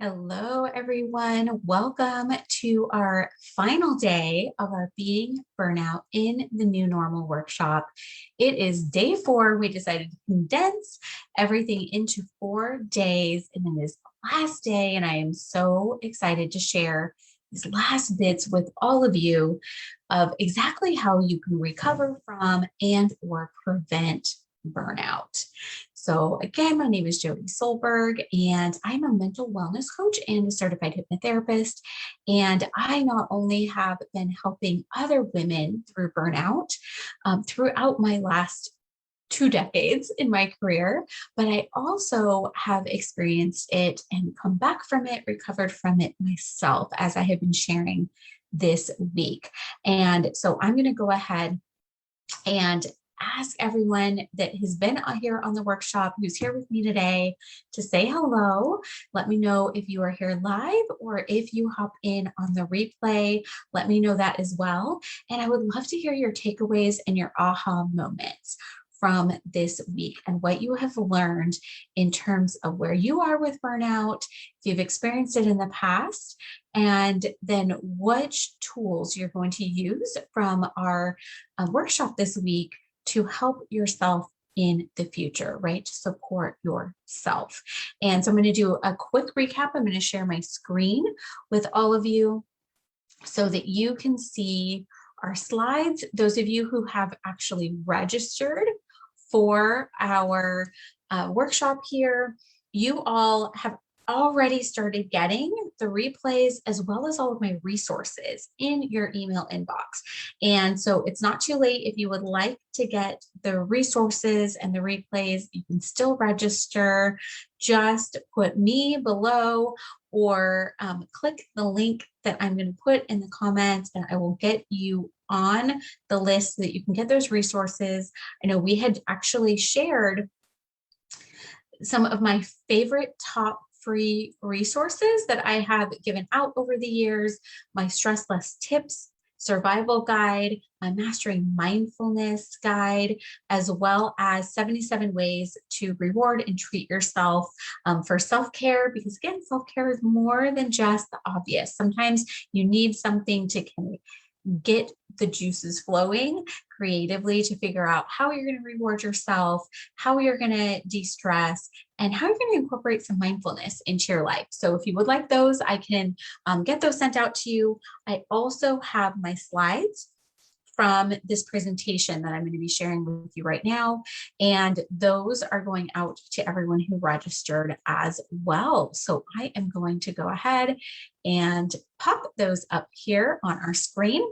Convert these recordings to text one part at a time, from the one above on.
Hello, everyone. Welcome to our final day of our Beating Burnout in the New Normal workshop. It is day 4. We decided to condense everything into 4 days, and it is the last day, and I am so excited to share these last bits with all of you of exactly how you can recover from and or prevent burnout. So again, my name is Jody Solberg, and I'm a mental wellness coach and a certified hypnotherapist. And I not only have been helping other women through burnout throughout my last 2 decades in my career, but I also have experienced it and come back from it, recovered from it myself, as I have been sharing this week. And so I'm going to go ahead and ask everyone that has been here on the workshop, who's here with me today, to say hello. Let me know if you are here live or if you hop in on the replay. Let me know that as well. And I would love to hear your takeaways and your aha moments from this week and what you have learned in terms of where you are with burnout, if you've experienced it in the past, and then which tools you're going to use from our workshop this week to help yourself in the future, right? To support yourself. And so I'm going to do a quick recap. I'm going to share my screen with all of you so that you can see our slides. Those of you who have actually registered for our workshop here, you all have already started getting the replays as well as all of my resources in your email inbox. And so it's not too late. If you would like to get the resources and the replays, you can still register. Just put me below or click the link that I'm going to put in the comments, and I will get you on the list so that you can get those resources. I know we had actually shared some of my favorite top free resources that I have given out over the years: my Stress Less Tips survival guide, my Mastering Mindfulness guide, as well as 77 ways to reward and treat yourself for self-care, because again, self-care is more than just the obvious. Sometimes you need something to kind of get the juices flowing creatively to figure out how you're going to reward yourself, how you're going to de-stress, and how you're going to incorporate some mindfulness into your life. So if you would like those, I can get those sent out to you. I also have my slides from this presentation that I'm going to be sharing with you right now. And those are going out to everyone who registered as well. So I am going to go ahead and pop those up here on our screen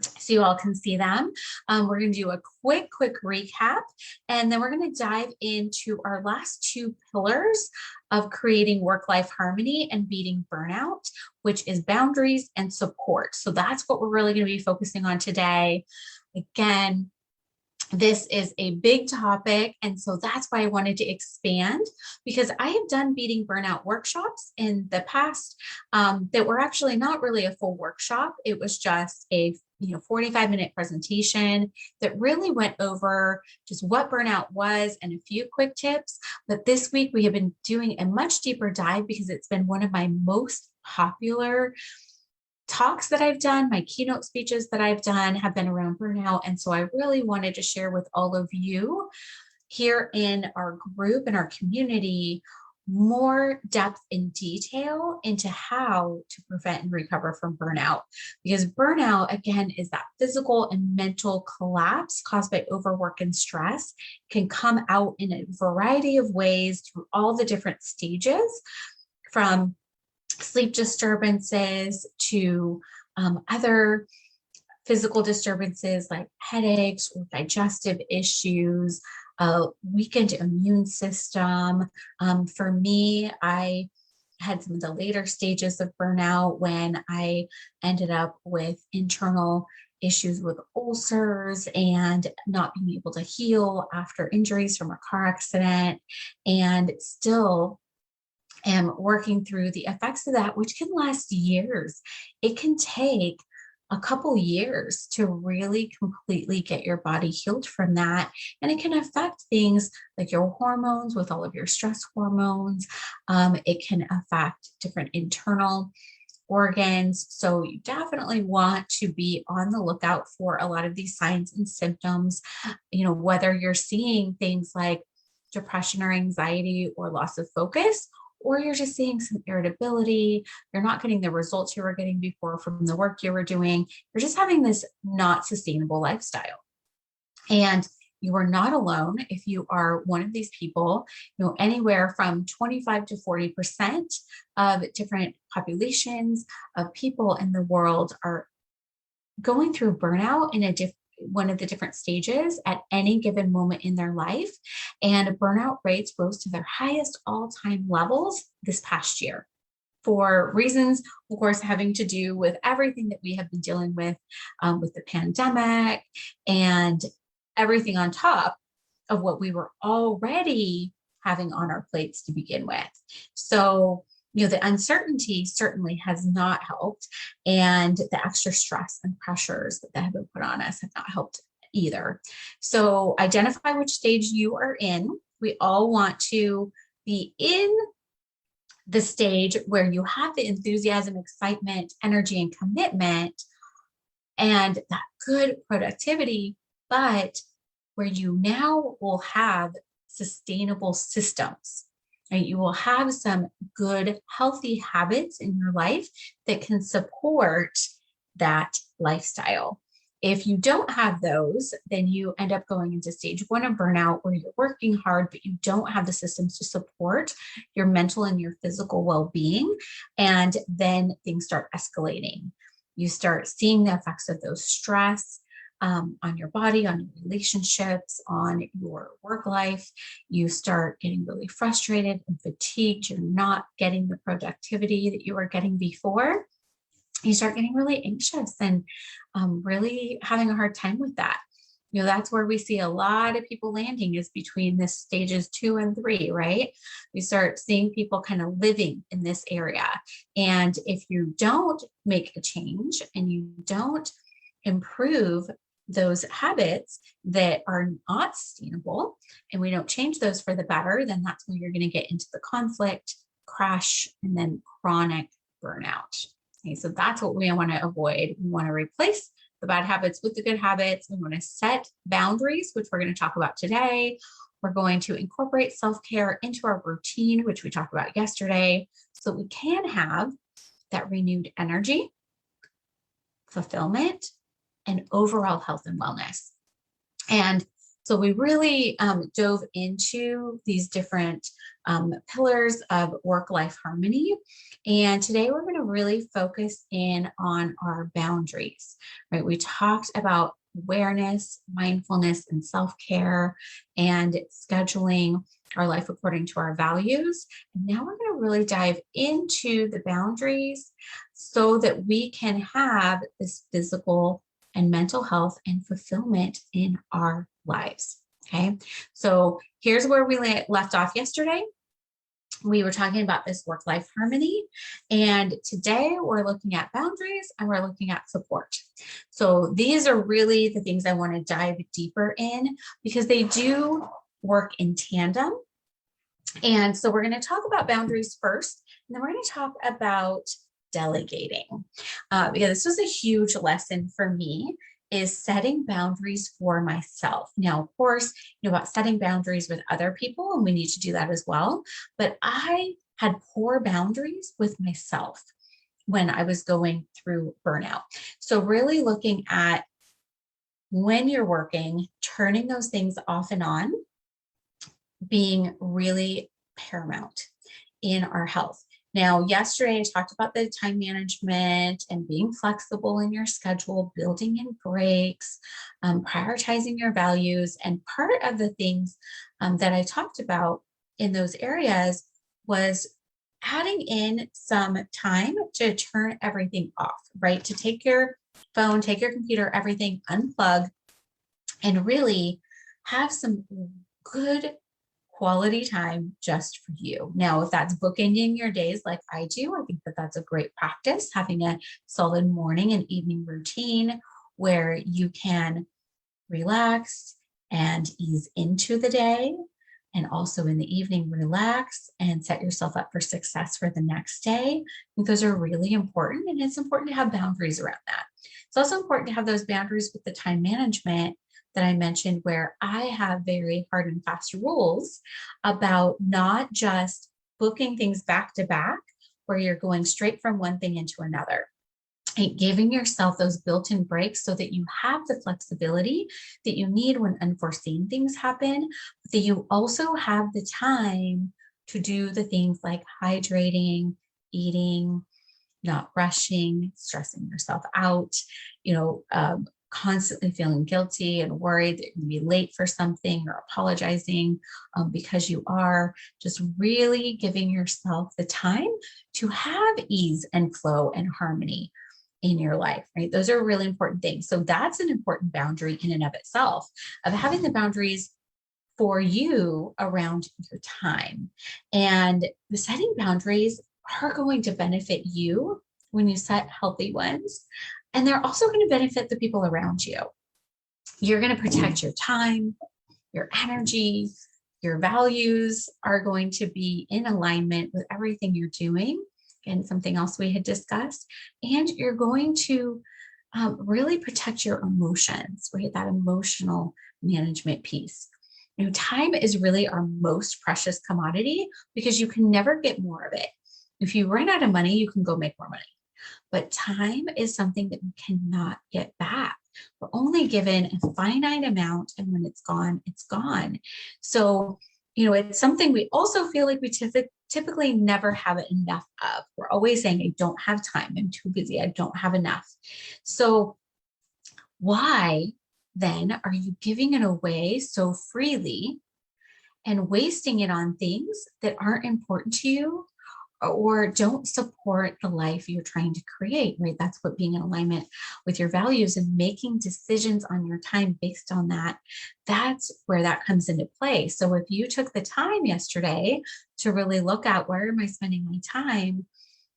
so you all can see them. We're going to do a quick recap, and then we're going to dive into our last 2 pillars of creating work-life harmony and beating burnout, which is boundaries and support. So that's what we're really going to be focusing on today. Again, this is a big topic, and so that's why I wanted to expand, because I have done beating burnout workshops in the past that were actually not really a full workshop. It was just a 45-minute presentation that really went over just what burnout was and a few quick tips. But this week we have been doing a much deeper dive because it's been one of my most popular talks that I've done. My keynote speeches that I've done have been around burnout. And so I really wanted to share with all of you here in our group and our community more depth and detail into how to prevent and recover from burnout. Because burnout, again, is that physical and mental collapse caused by overwork and stress, can come out in a variety of ways through all the different stages, from sleep disturbances to other physical disturbances like headaches or digestive issues, weakened immune system. For me, I had some of the later stages of burnout when I ended up with internal issues with ulcers and not being able to heal after injuries from a car accident, and still am working through the effects of that, which can last years. It can take a couple years to really completely get your body healed from that. And it can affect things like your hormones with all of your stress hormones. It can affect different internal organs. So you definitely want to be on the lookout for a lot of these signs and symptoms, whether you're seeing things like depression or anxiety or loss of focus, or you're just seeing some irritability, you're not getting the results you were getting before from the work you were doing, you're just having this not sustainable lifestyle. And you are not alone if you are one of these people. Anywhere from 25 to 40% of different populations of people in the world are going through burnout in one of the different stages at any given moment in their life. And burnout rates rose to their highest all-time levels this past year, for reasons, of course, having to do with everything that we have been dealing with the pandemic and everything on top of what we were already having on our plates to begin with. So, the uncertainty certainly has not helped, and the extra stress and pressures that have been put on us have not helped either. So identify which stage you are in. We all want to be in the stage where you have the enthusiasm, excitement, energy, and commitment, and that good productivity, but where you now will have sustainable systems. Right? You will have some good, healthy habits in your life that can support that lifestyle. If you don't have those, then you end up going into stage 1 of burnout, where you're working hard, but you don't have the systems to support your mental and your physical well-being. And then things start escalating. You start seeing the effects of those stress on your body, on your relationships, on your work life. You start getting really frustrated and fatigued. You're not getting the productivity that you were getting before. You start getting really anxious and really having a hard time with that. That's where we see a lot of people landing, is between this stages 2 and 3, right? We start seeing people kind of living in this area. And if you don't make a change and you don't improve those habits that are not sustainable, and we don't change those for the better, then that's when you're going to get into the conflict, crash, and then chronic burnout. Okay, so that's what we want to avoid. We want to replace the bad habits with the good habits. We want to set boundaries, which we're going to talk about today. We're going to incorporate self-care into our routine, which we talked about yesterday, so we can have that renewed energy, fulfillment, and overall health and wellness. And so we really dove into these different pillars of work-life harmony. And today we're going to really focus in on our boundaries, right? We talked about awareness, mindfulness, and self-care, and scheduling our life according to our values. And now we're going to really dive into the boundaries so that we can have this physical and mental health and fulfillment in our lives. Okay. So here's where we left off yesterday. We were talking about this work-life harmony, and today we're looking at boundaries and we're looking at support. So these are really the things I want to dive deeper in, because they do work in tandem. And so we're going to talk about boundaries first, and then we're going to talk about delegating. Because this was a huge lesson for me, is setting boundaries for myself. Now, of course, about setting boundaries with other people, and we need to do that as well. But I had poor boundaries with myself when I was going through burnout. So really looking at, when you're working, turning those things off and on being really paramount in our health. Now, yesterday I talked about the time management and being flexible in your schedule, building in breaks, prioritizing your values. And part of the things that I talked about in those areas was adding in some time to turn everything off, right? To take your phone, take your computer, everything, unplug, and really have some good quality time just for you. Now, if that's bookending your days like I do, I think that that's a great practice, having a solid morning and evening routine where you can relax and ease into the day. And also in the evening, relax and set yourself up for success for the next day. I think those are really important. And it's important to have boundaries around that. It's also important to have those boundaries with the time management that I mentioned, where I have very hard and fast rules about not just booking things back to back, where you're going straight from one thing into another. And giving yourself those built-in breaks so that you have the flexibility that you need when unforeseen things happen, but that you also have the time to do the things like hydrating, eating, not rushing, stressing yourself out, constantly feeling guilty and worried that you're going to be late for something or apologizing because you are. Just really giving yourself the time to have ease and flow and harmony in your life, right? Those are really important things. So that's an important boundary in and of itself, of having the boundaries for you around your time. And the setting boundaries are going to benefit you when you set healthy ones. And they're also going to benefit the people around you. You're going to protect your time, your energy, your values are going to be in alignment with everything you're doing. And something else we had discussed. And you're going to really protect your emotions, right? That emotional management piece. Time is really our most precious commodity because you can never get more of it. If you run out of money, you can go make more money. But time is something that we cannot get back. We're only given a finite amount, and when it's gone, it's gone. So, it's something we also feel like we typically never have enough of. We're always saying, I don't have time, I'm too busy, I don't have enough. So why then are you giving it away so freely and wasting it on things that aren't important to you or don't support the life you're trying to create, right? That's what being in alignment with your values and making decisions on your time based on that. That's where that comes into play. So if you took the time yesterday to really look at, where am I spending my time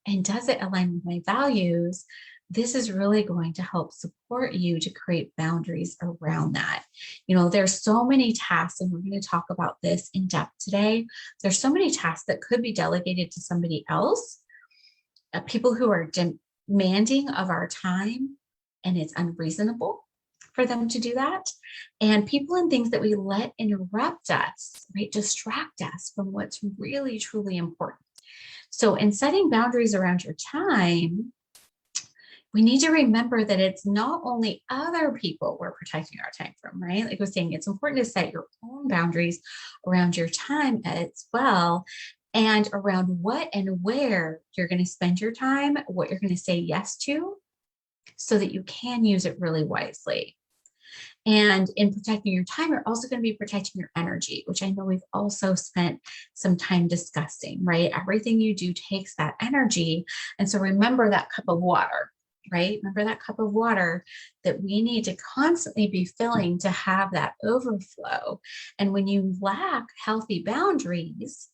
and does it align with my values? This is really going to help support you to create boundaries around that. There's so many tasks, and we're going to talk about this in depth today. There's so many tasks that could be delegated to somebody else, people who are demanding of our time, and it's unreasonable for them to do that. And people and things that we let interrupt us, right? Distract us from what's really, truly important. So in setting boundaries around your time, we need to remember that it's not only other people we're protecting our time from, right? Like I was saying, it's important to set your own boundaries around your time as well, and around what and where you're going to spend your time, what you're going to say yes to, so that you can use it really wisely. And in protecting your time, you're also going to be protecting your energy, which I know we've also spent some time discussing, right? Everything you do takes that energy. And so remember that cup of water, right? Remember that cup of water that we need to constantly be filling to have that overflow. And when you lack healthy boundaries,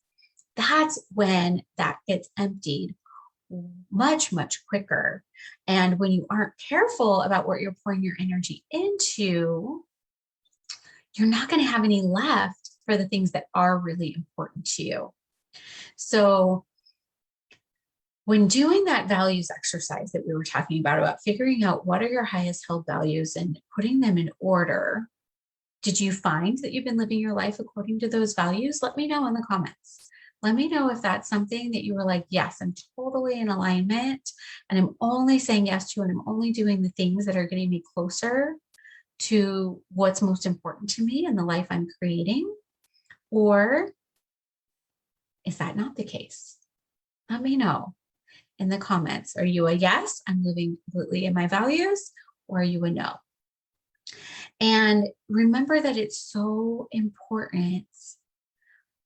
that's when that gets emptied much, much quicker. And when you aren't careful about what you're pouring your energy into, you're not going to have any left for the things that are really important to you. So when doing that values exercise that we were talking about figuring out what are your highest held values and putting them in order, did you find that you've been living your life according to those values? Let me know in the comments. Let me know if that's something that you were like, yes, I'm totally in alignment and I'm only saying yes to, and I'm only doing the things that are getting me closer to what's most important to me and the life I'm creating. Or is that not the case? Let me know in the comments. Are you a yes, I'm living completely in my values, or are you a no? And remember that it's so important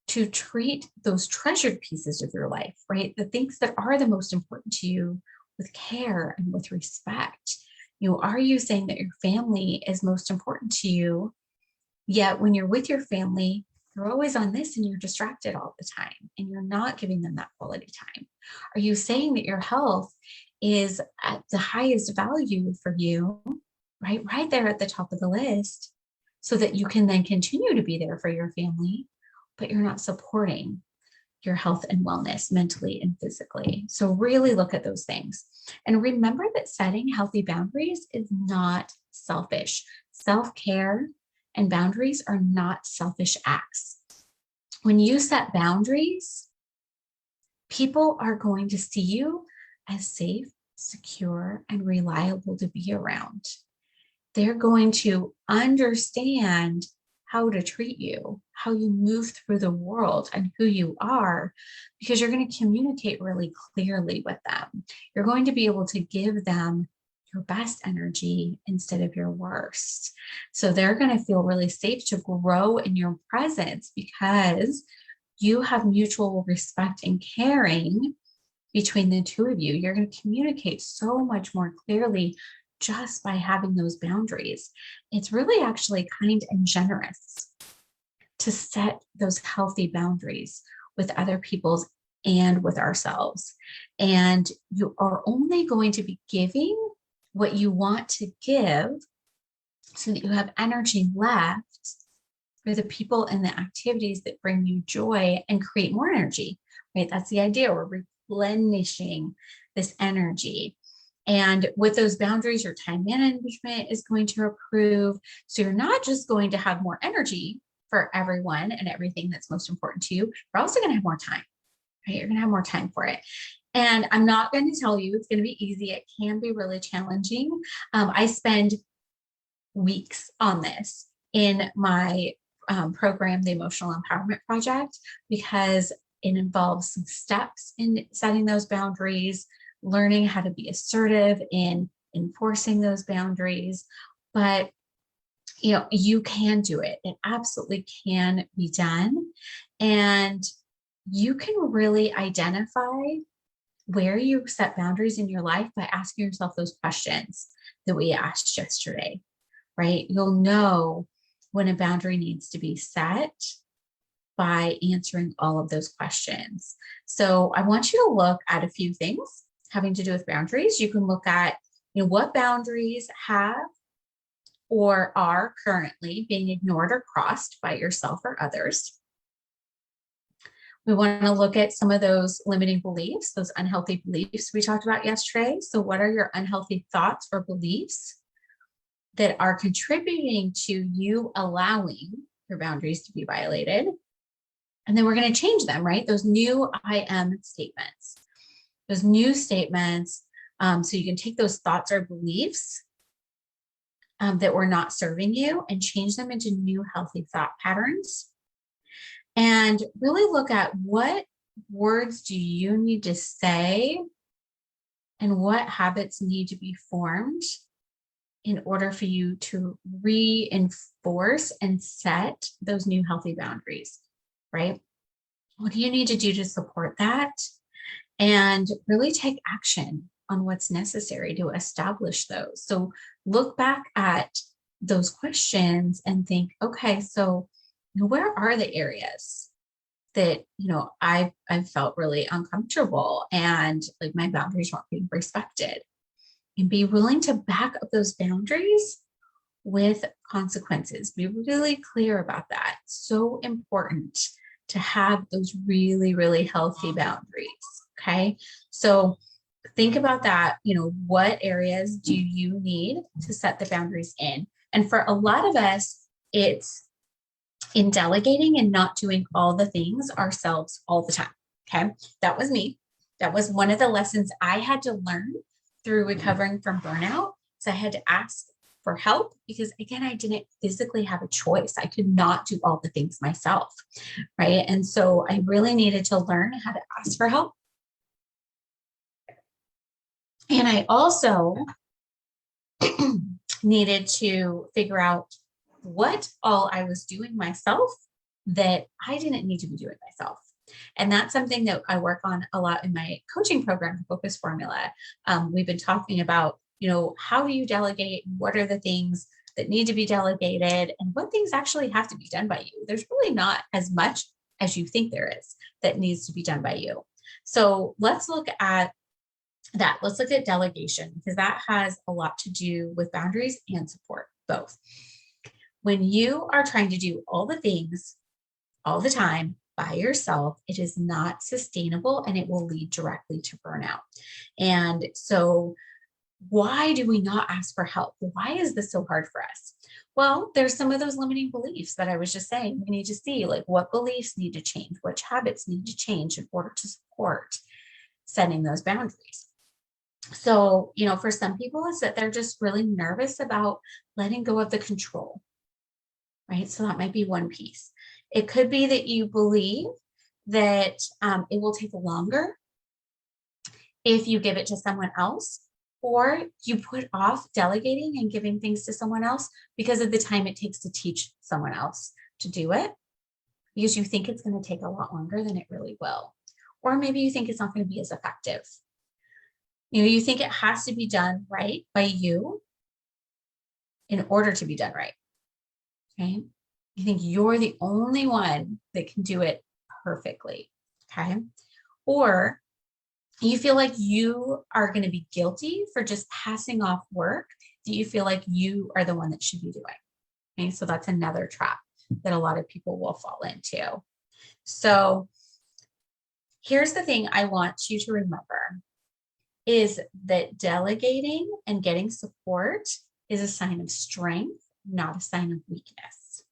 to treat those treasured pieces of your life, right? The things that are the most important to you with care and with respect. Are you saying that your family is most important to you? Yet when you're with your family, you're always on this and you're distracted all the time and you're not giving them that quality time? Are you saying that your health is at the highest value for you, right? Right there at the top of the list, so that you can then continue to be there for your family, but you're not supporting your health and wellness mentally and physically. So really look at those things. And remember that setting healthy boundaries is not selfish. Self-care and boundaries are not selfish acts. When you set boundaries, people are going to see you as safe, secure, and reliable to be around. They're going to understand how to treat you, how you move through the world, and who you are, because you're going to communicate really clearly with them. You're going to be able to give them your best energy instead of your worst. So they're going to feel really safe to grow in your presence because you have mutual respect and caring between the two of you. You're going to communicate so much more clearly just by having those boundaries. It's really actually kind and generous to set those healthy boundaries with other people's and with ourselves. And you are only going to be giving what you want to give so that you have energy left for the people and the activities that bring you joy and create more energy, right? That's the idea. We're replenishing this energy. And with those boundaries, your time management is going to improve. So you're not just going to have more energy for everyone and everything that's most important to you. You're also going to have more time, right? You're going to have more time for it. And I'm not going to tell you it's going to be easy. It can be really challenging. I spend weeks on this in my program, the Emotional Empowerment Project, because it involves some steps in setting those boundaries, learning how to be assertive in enforcing those boundaries. But you can do it. It absolutely can be done. And you can really identify where you set boundaries in your life by asking yourself those questions that we asked yesterday, right? You'll know when a boundary needs to be set by answering all of those questions. So I want you to look at a few things having to do with boundaries. You can look at, what boundaries have or are currently being ignored or crossed by yourself or others. We want to look at some of those limiting beliefs, those unhealthy beliefs we talked about yesterday. So what are your unhealthy thoughts or beliefs that are contributing to you allowing your boundaries to be violated? And then we're going to change them, right? Those new I am statements. Those new statements, so you can take those thoughts or beliefs that were not serving you and change them into new healthy thought patterns. And really look at what words do you need to say and what habits need to be formed in order for you to reinforce and set those new healthy boundaries, right? What do you need to do to support that? And really take action on what's necessary to establish those. So look back at those questions and think, okay, so where are the areas that, I felt really uncomfortable and like my boundaries weren't being respected? And be willing to back up those boundaries with consequences. Be really clear about that. So important to have those really, really healthy boundaries. Okay. So think about that. What areas do you need to set the boundaries in? And for a lot of us, it's in delegating and not doing all the things ourselves all the time. Okay. That was me. That was one of the lessons I had to learn through recovering from burnout. So I had to ask for help because, again, I didn't physically have a choice. I could not do all the things myself. Right. And so I really needed to learn how to ask for help. And I also needed to figure out what all I was doing myself that I didn't need to be doing myself. And that's something that I work on a lot in my coaching program, the Focus Formula. We've been talking about, how do you delegate? What are the things that need to be delegated and what things actually have to be done by you. There's really not as much as you think there is that needs to be done by you. So let's look at that. Let's look at delegation, because that has a lot to do with boundaries and support, both. When you are trying to do all the things all the time by yourself, it is not sustainable and it will lead directly to burnout. And so why do we not ask for help? Why is this so hard for us? Well, there's some of those limiting beliefs that I was just saying. We need to see like what beliefs need to change, which habits need to change in order to support setting those boundaries. So, for some people, it's that they're just really nervous about letting go of the control, right? So that might be one piece. It could be that you believe that it will take longer if you give it to someone else, or you put off delegating and giving things to someone else because of the time it takes to teach someone else to do it, because you think it's going to take a lot longer than it really will. Or maybe you think it's not going to be as effective. You think it has to be done right by you in order to be done right. Okay. You think you're the only one that can do it perfectly. Okay. Or you feel like you are going to be guilty for just passing off work that you feel like you are the one that should be doing. Okay. So that's another trap that a lot of people will fall into. So here's the thing I want you to remember is that delegating and getting support is a sign of strength, not a sign of weakness.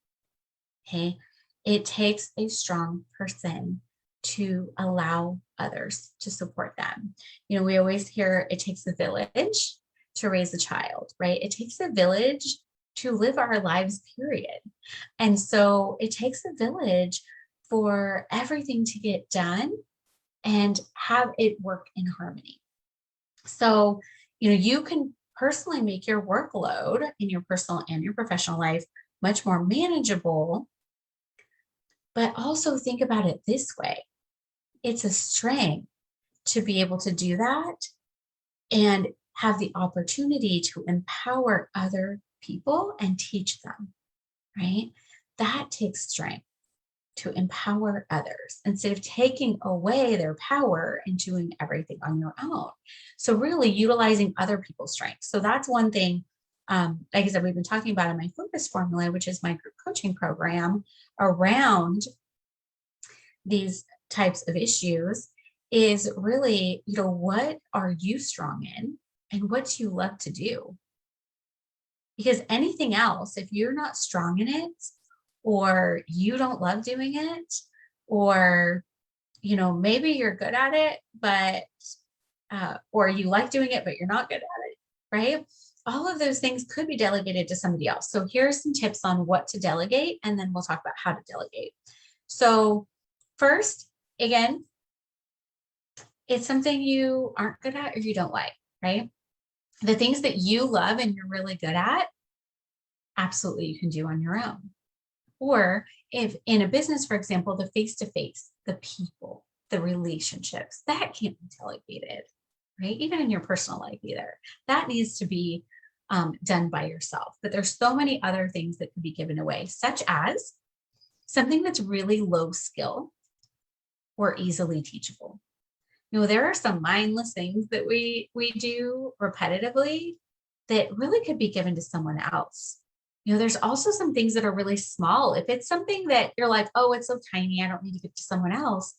Okay. It takes a strong person to allow others to support them. We always hear it takes a village to raise a child, right? It takes a village to live our lives, period. And so it takes a village for everything to get done and have it work in harmony. So, you can personally make your workload in your personal and your professional life much more manageable, but also think about it this way. It's a strength to be able to do that and have the opportunity to empower other people and teach them, right? That takes strength to empower others instead of taking away their power and doing everything on your own. So really utilizing other people's strengths. So that's one thing, like I said, we've been talking about in my focus formula, which is my group coaching program around these types of issues, is really, what are you strong in and what do you love to do? Because anything else, if you're not strong in it, or you don't love doing it, or, maybe you're good at it, but, or you like doing it, but you're not good at it, right? All of those things could be delegated to somebody else. So here's some tips on what to delegate, and then we'll talk about how to delegate. So first, again, it's something you aren't good at or you don't like, right? The things that you love and you're really good at, absolutely you can do on your own. Or if in a business, for example, the face-to-face, the people, the relationships, that can't be delegated, right? Even in your personal life either. That needs to be done by yourself. But there's so many other things that could be given away, such as something that's really low skill or easily teachable. There are some mindless things that we do repetitively that really could be given to someone else. There's also some things that are really small. If it's something that you're like, oh, it's so tiny, I don't need to give to someone else.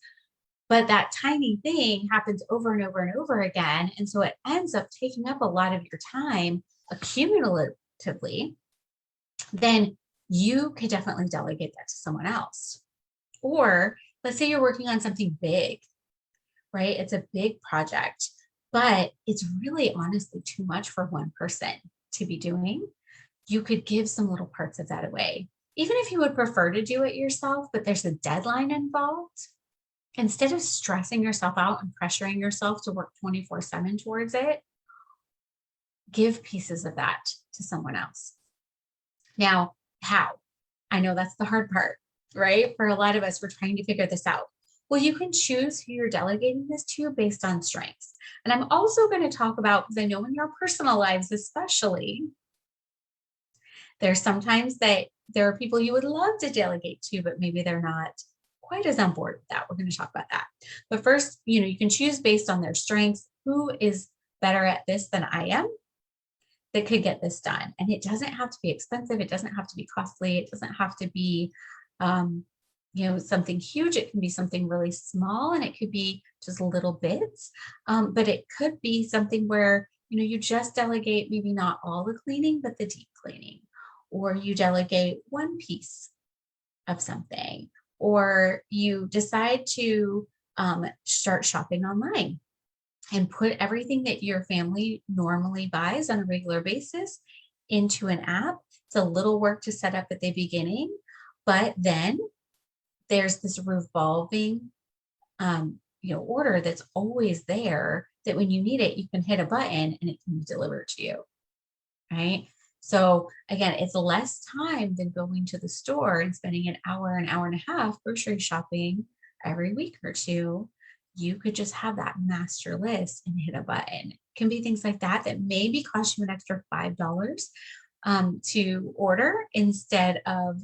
But that tiny thing happens over and over and over again. And so it ends up taking up a lot of your time accumulatively. Then you could definitely delegate that to someone else. Or let's say you're working on something big, right? It's a big project, but it's really honestly too much for one person to be doing. You could give some little parts of that away. Even if you would prefer to do it yourself, but there's a deadline involved, instead of stressing yourself out and pressuring yourself to work 24/7 towards it, give pieces of that to someone else. Now, how? I know that's the hard part, right? For a lot of us, we're trying to figure this out. Well, you can choose who you're delegating this to based on strengths. And I'm also going to talk about, because I know in your personal lives, especially, There's sometimes that there are people you would love to delegate to, but maybe they're not quite as on board with that. We're going to talk about that. But first, you can choose based on their strengths. Who is better at this than I am that could get this done? And it doesn't have to be expensive. It doesn't have to be costly. It doesn't have to be, um, something huge. It can be something really small, and it could be just little bits. But it could be something where, you just delegate maybe not all the cleaning, but the deep cleaning, or you delegate one piece of something, or you decide to start shopping online and put everything that your family normally buys on a regular basis into an app. It's a little work to set up at the beginning, but then there's this revolving order that's always there, that when you need it, you can hit a button and it can be delivered to you. Right. So again, it's less time than going to the store and spending an hour and a half grocery shopping every week or two. You could just have that master list and hit a button. It can be things like that that maybe cost you an extra $5 to order instead of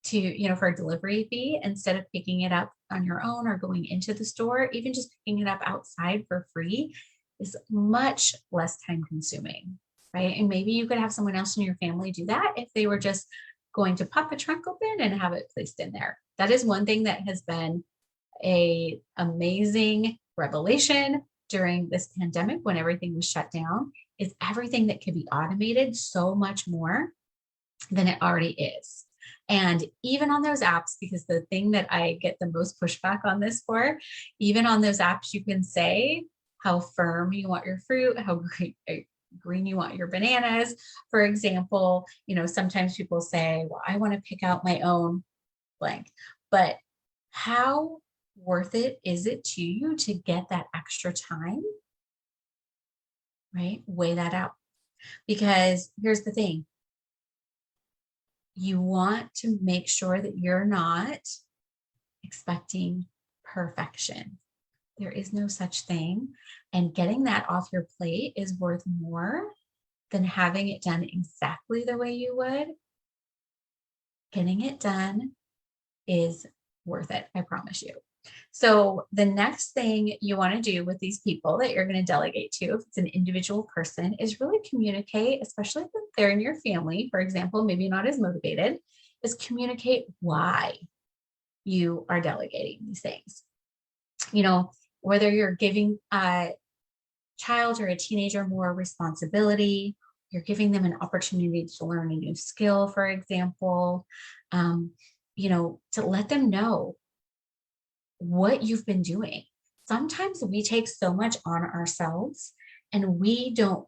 for a delivery fee, instead of picking it up on your own or going into the store. Even just picking it up outside for free is much less time consuming, right? And maybe you could have someone else in your family do that if they were just going to pop the trunk open and have it placed in there. That is one thing that has been a amazing revelation during this pandemic when everything was shut down, is everything that could be automated so much more than it already is. And even on those apps, because the thing that I get the most pushback on this for, even on those apps, you can say how firm you want your fruit, how green you want your bananas. For example, sometimes people say, well, I want to pick out my own blank, but how worth it is it to you to get that extra time? Right? Weigh that out. Because here's the thing. You want to make sure that you're not expecting perfection. There is no such thing. And getting that off your plate is worth more than having it done exactly the way you would. Getting it done is worth it, I promise you. So the next thing you want to do with these people that you're going to delegate to, if it's an individual person, is really communicate, especially if they're in your family, for example, maybe not as motivated, is communicate why you are delegating these things. Whether you're giving a child or a teenager more responsibility, you're giving them an opportunity to learn a new skill, for example, to let them know what you've been doing. Sometimes we take so much on ourselves and we don't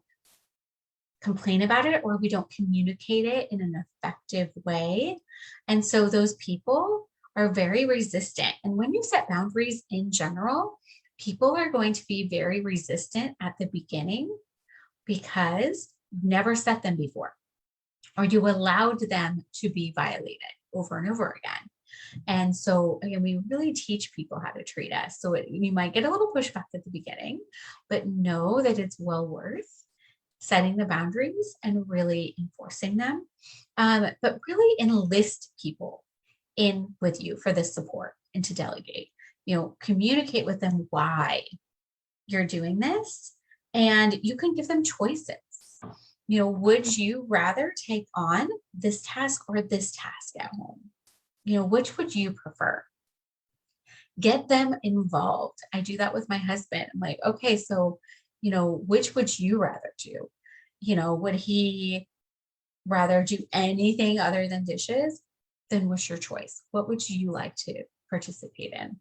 complain about it, or we don't communicate it in an effective way. And so those people are very resistant. And when you set boundaries in general, people are going to be very resistant at the beginning because you've never set them before, or you allowed them to be violated over and over again. And so, again, we really teach people how to treat us. So you might get a little pushback at the beginning, but know that it's well worth setting the boundaries and really enforcing them. But really enlist people in with you for this support and to delegate. Communicate with them why you're doing this, and you can give them choices. Would you rather take on this task or this task at home? Which would you prefer? Get them involved. I do that with my husband. I'm like, okay, so, which would you rather do? Would he rather do anything other than dishes? Then what's your choice? What would you like to participate in?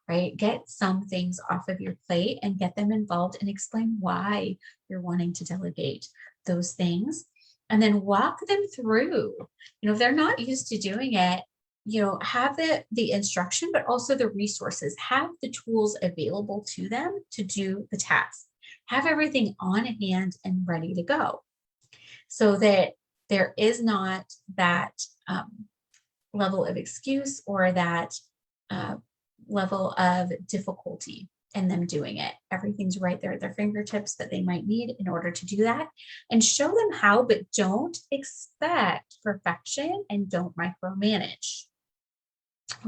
Right? Get some things off of your plate and get them involved and explain why you're wanting to delegate those things. And then walk them through. If they're not used to doing it, have the instruction, but also the resources, have the tools available to them to do the task, have everything on hand and ready to go, so that there is not that level of excuse or that level of difficulty and them doing it. Everything's right there at their fingertips that they might need in order to do that. And show them how, but don't expect perfection and don't micromanage.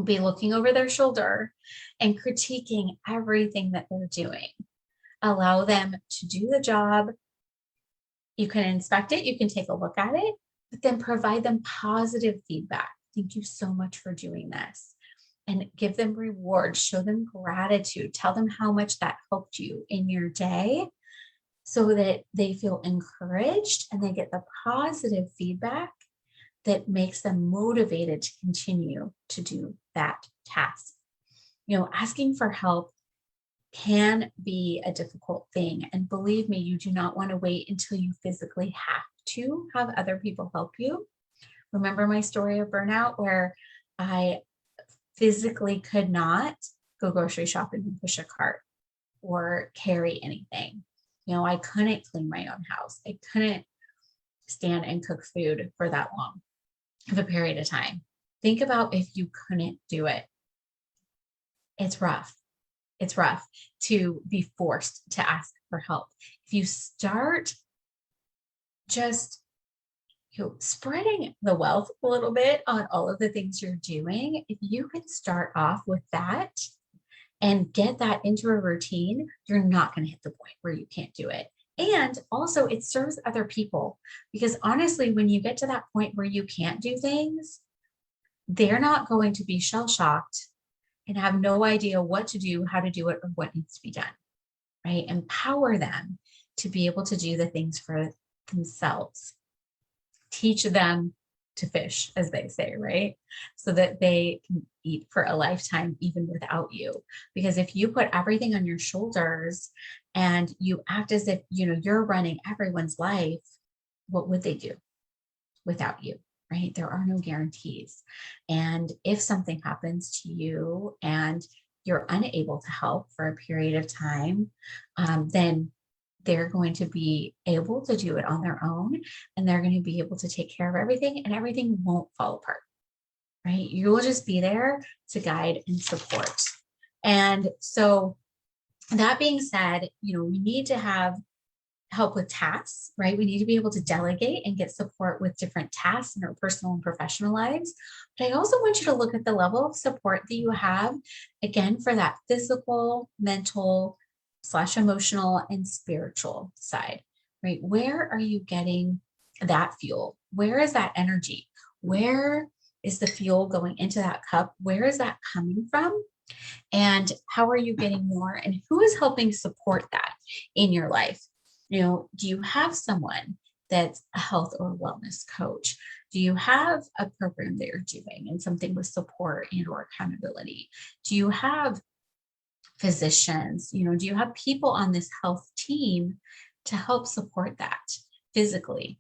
Be looking over their shoulder and critiquing everything that they're doing. Allow them to do the job. You can inspect it, you can take a look at it, but then provide them positive feedback. Thank you so much for doing this. And give them rewards, show them gratitude, tell them how much that helped you in your day so that they feel encouraged and they get the positive feedback that makes them motivated to continue to do that task. Asking for help can be a difficult thing. And believe me, you do not want to wait until you physically have to have other people help you. Remember my story of burnout where I physically could not go grocery shopping and push a cart or carry anything. I couldn't clean my own house. I couldn't stand and cook food for that long of a period of time. Think about if you couldn't do it. It's rough. It's rough to be forced to ask for help. If you start just spreading the wealth a little bit on all of the things you're doing, if you can start off with that and get that into a routine, you're not going to hit the point where you can't do it. And also it serves other people because honestly, when you get to that point where you can't do things, they're not going to be shell-shocked and have no idea what to do, how to do it, or what needs to be done, right? Empower them to be able to do the things for themselves. Teach them to fish, as they say, right? So that they can eat for a lifetime, even without you. Because if you put everything on your shoulders and you act as if, you're running everyone's life, what would they do without you? Right? There are no guarantees. And if something happens to you and you're unable to help for a period of time, then they're going to be able to do it on their own and they're going to be able to take care of everything and everything won't fall apart, right? You will just be there to guide and support. And so that being said, we need to have help with tasks, right? We need to be able to delegate and get support with different tasks in our personal and professional lives. But I also want you to look at the level of support that you have, again, for that physical, mental, / emotional, and spiritual side, right? Where are you getting that fuel? Where is that energy? Where is the fuel going into that cup? Where is that coming from? And how are you getting more? And who is helping support that in your life? Do you have someone that's a health or wellness coach? Do you have a program that you're doing and something with support and or accountability? Do you have physicians? Do you have people on this health team to help support that physically,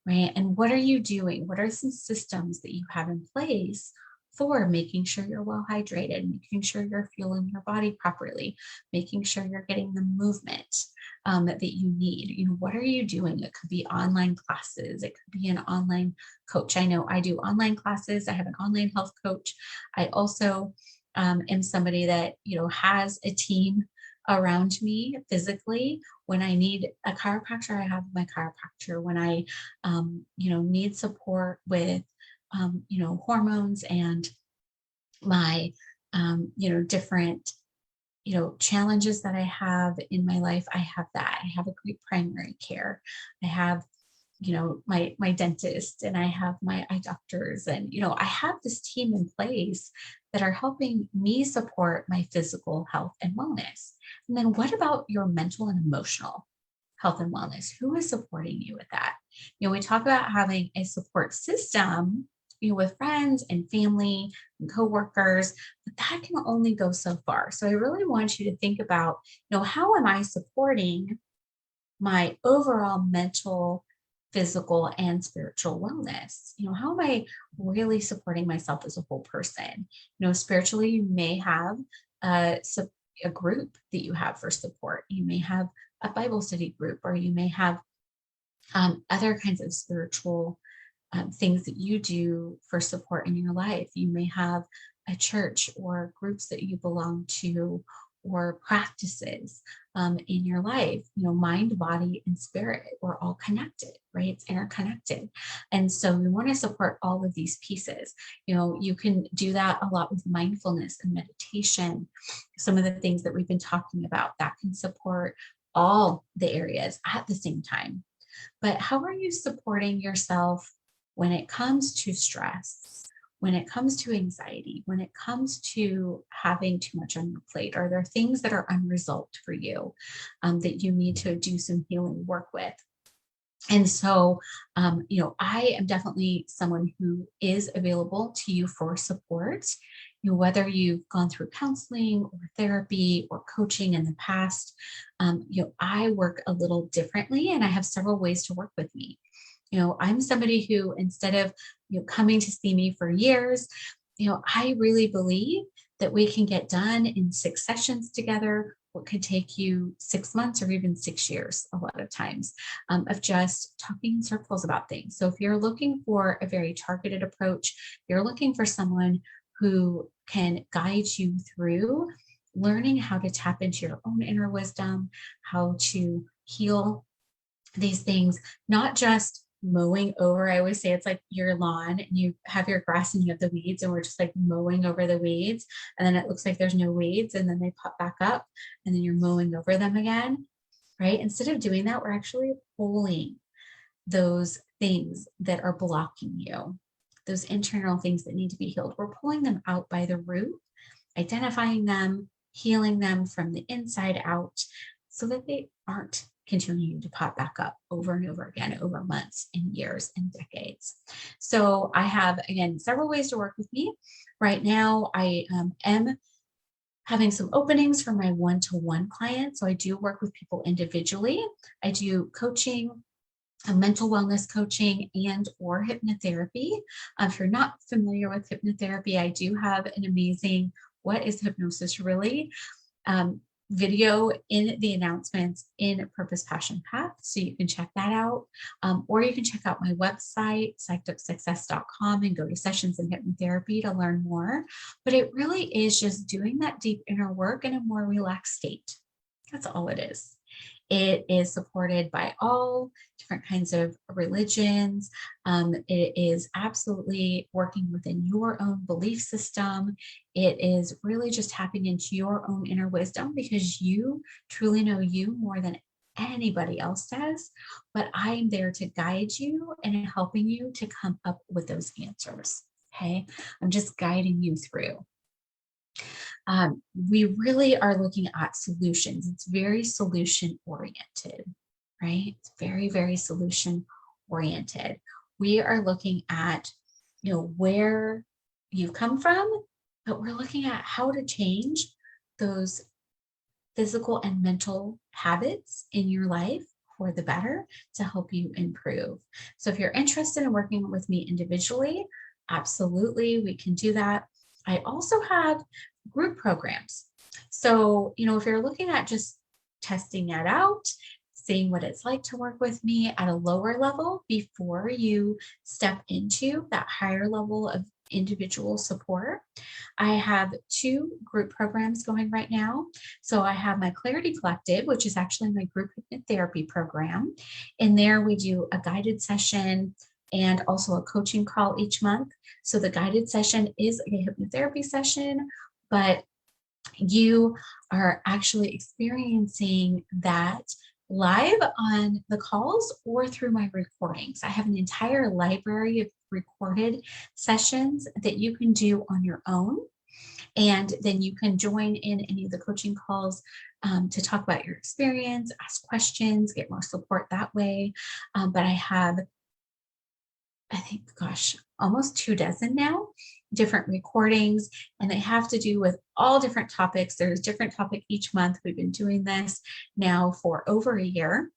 right? And what are you doing? What are some systems that you have in place for making sure you're well hydrated, making sure you're fueling your body properly, making sure you're getting the movement that you need? What are you doing? It could be online classes. It could be an online coach. I know I do online classes. I have an online health coach. I also am somebody that, has a team around me physically. When I need a chiropractor, I have my chiropractor. When I, need support with, hormones and my, different, challenges that I have in my life, I have that. I have a great primary care. I have, my dentist and I have my eye doctors and, I have this team in place that are helping me support my physical health and wellness. And then what about your mental and emotional health and wellness? Who is supporting you with that? We talk about having a support system, with friends and family and coworkers, but that can only go so far. So I really want you to think about, how am I supporting my overall mental, physical, and spiritual wellness? How am I really supporting myself as a whole person? Spiritually, you may have a group that you have for support. You may have a Bible study group, or you may have other kinds of spiritual things that you do for support in your life. You may have a church or groups that you belong to, or practices in your life. Mind, body, and spirit, we're all connected, right? It's interconnected. And so we want to support all of these pieces. You can do that a lot with mindfulness and meditation. Some of the things that we've been talking about that can support all the areas at the same time. But how are you supporting yourself when it comes to stress, when it comes to anxiety, when it comes to having too much on your plate? Are there things that are unresolved for you that you need to do some healing work with? And so, I am definitely someone who is available to you for support. Whether you've gone through counseling or therapy or coaching in the past, I work a little differently, and I have several ways to work with me. I'm somebody who, instead of coming to see me for years, I really believe that we can get done in 6 sessions together. What could take you 6 months or even 6 years, a lot of times, of just talking in circles about things. So if you're looking for a very targeted approach, you're looking for someone who can guide you through learning how to tap into your own inner wisdom, how to heal these things, not just mowing over. I always say it's like your lawn and you have your grass and you have the weeds, and we're just like mowing over the weeds. And then it looks like there's no weeds, and then they pop back up, and then you're mowing over them again, right? Instead of doing that, we're actually pulling those things that are blocking you, those internal things that need to be healed. We're pulling them out by the root, identifying them, healing them from the inside out so that they aren't continuing to pop back up over and over again over months and years and decades. So I have, again, several ways to work with me. Right now, I am having some openings for my one-to-one clients. So I do work with people individually. I do coaching, mental wellness coaching, and or hypnotherapy. If you're not familiar with hypnotherapy, I do have an amazing "What is Hypnosis Really?" video in the announcements in Purpose Passion Path. So you can check that out. Or you can check out my website, psychedupsuccess.com, and go to Sessions in Hypnotherapy to learn more. But it really is just doing that deep inner work in a more relaxed state. That's all it is. It is supported by all different kinds of religions. It is absolutely working within your own belief system. It is really just tapping into your own inner wisdom, because you truly know you more than anybody else does. But I'm there to guide you and helping you to come up with those answers. Okay. I'm just guiding you through. We really are looking at solutions. It's very solution oriented, right? It's very, very solution oriented. We are looking at, where you've come from, but we're looking at how to change those physical and mental habits in your life for the better to help you improve. So if you're interested in working with me individually, absolutely, we can do that. I also have group programs. So, if you're looking at just testing that out, seeing what it's like to work with me at a lower level before you step into that higher level of individual support, I have 2 group programs going right now. So I have my Clarity Collective, which is actually my group hypnotherapy program. In there, we do a guided session and also a coaching call each month. So the guided session is a hypnotherapy session, but you are actually experiencing that live on the calls or through my recordings. I have an entire library of recorded sessions that you can do on your own. And then you can join in any of the coaching calls to talk about your experience, ask questions, get more support that way. But I have, I think, almost 24 now, different recordings, and they have to do with all different topics. There's a different topic each month. We've been doing this now for over a year.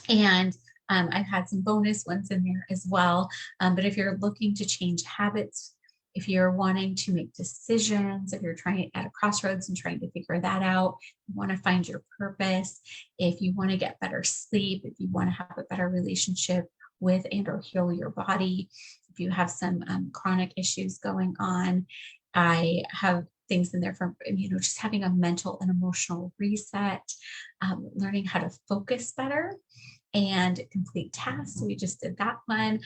And I've had some bonus ones in there as well. But if you're looking to change habits, if you're wanting to make decisions, if you're trying at a crossroads and trying to figure that out, you want to find your purpose, if you want to get better sleep, if you want to have a better relationship with and or heal your body, if you have some chronic issues going on, I have things in there from, just having a mental and emotional reset, learning how to focus better and complete tasks. So we just did that one.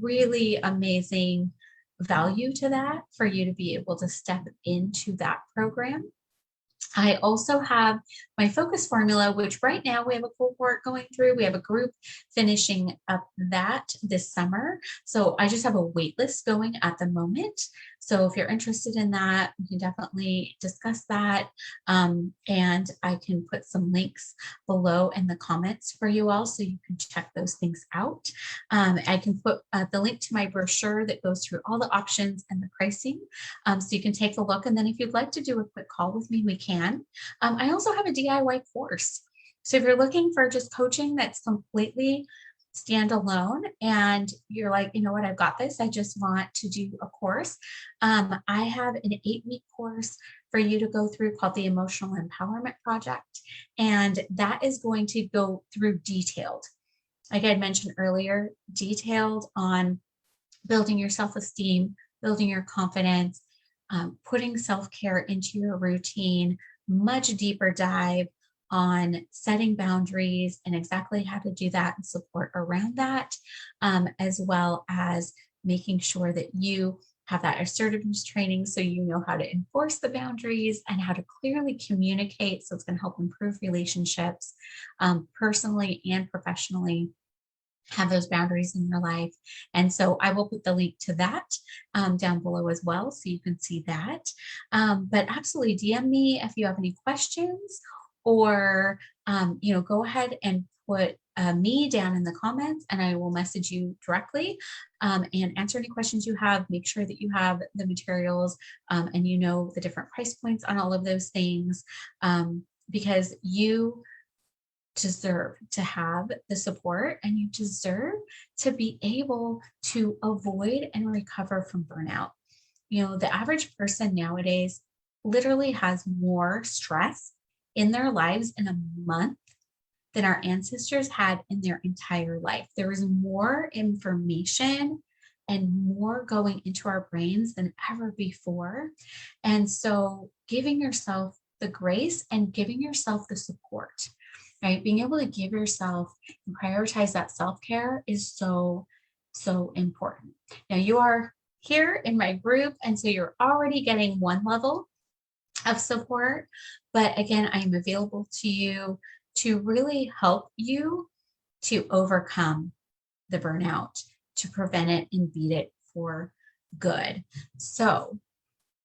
Really amazing value to that for you to be able to step into that program. I also have my focus formula, which right now we have a cohort going through. We have a group finishing up that this summer. So I just have a wait list going at the moment. So if you're interested in that, we can definitely discuss that. And I can put some links below in the comments for you all so you can check those things out. I can put the link to my brochure that goes through all the options and the pricing. So you can take a look. And then if you'd like to do a quick call with me, we can. I also have a DIY course. So if you're looking for just coaching that's completely standalone and you're like, you know what, I've got this, I just want to do a course. I have an 8-week course for you to go through called the Emotional Empowerment Project. And that is going to go through detailed, like I mentioned earlier, detailed on building your self-esteem, building your confidence, putting self-care into your routine, much deeper dive on setting boundaries and exactly how to do that and support around that, as well as making sure that you have that assertiveness training so you know how to enforce the boundaries and how to clearly communicate. So it's going to help improve relationships, personally and professionally. Have those boundaries in your life. And so I will put the link to that down below as well, so you can see that. But absolutely DM me if you have any questions, or go ahead and put me down in the comments and I will message you directly and answer any questions you have. Make sure that you have the materials and you know the different price points on all of those things, because you deserve to have the support and you deserve to be able to avoid and recover from burnout. The average person nowadays literally has more stress in their lives in a month than our ancestors had in their entire life. There is more information and more going into our brains than ever before. And so giving yourself the grace and giving yourself the support, right? Being able to give yourself and prioritize that self-care is so, so important. Now you are here in my group, and so you're already getting one level of support. But again, I am available to you to really help you to overcome the burnout, to prevent it and beat it for good. So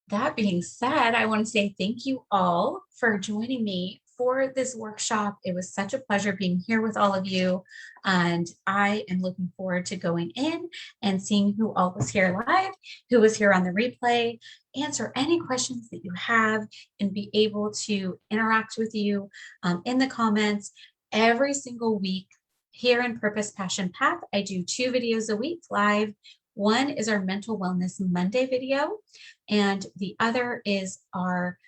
that being said, I want to say thank you all for joining me for this workshop. It was such a pleasure being here with all of you. And I am looking forward to going in and seeing who all was here live, who was here on the replay, answer any questions that you have, and be able to interact with you in the comments every single week. Here in Purpose, Passion, Path, I do 2 videos a week live. One is our Mental Wellness Monday video, and the other is our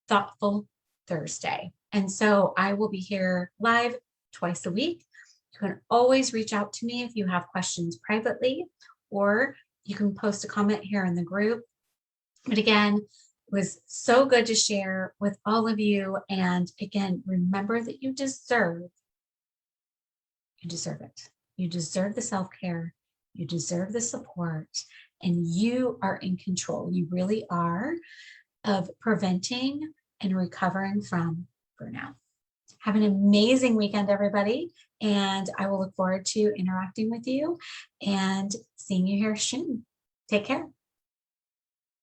Thoughtful Thursday. And so I will be here live twice a week. You can always reach out to me if you have questions privately, or you can post a comment here in the group. But again, it was so good to share with all of you. And again, remember that you deserve it. You deserve the self-care. You deserve the support, and you are in control. You really are, of preventing and recovering from burnout. Have an amazing weekend, everybody. And I will look forward to interacting with you and seeing you here soon. Take care.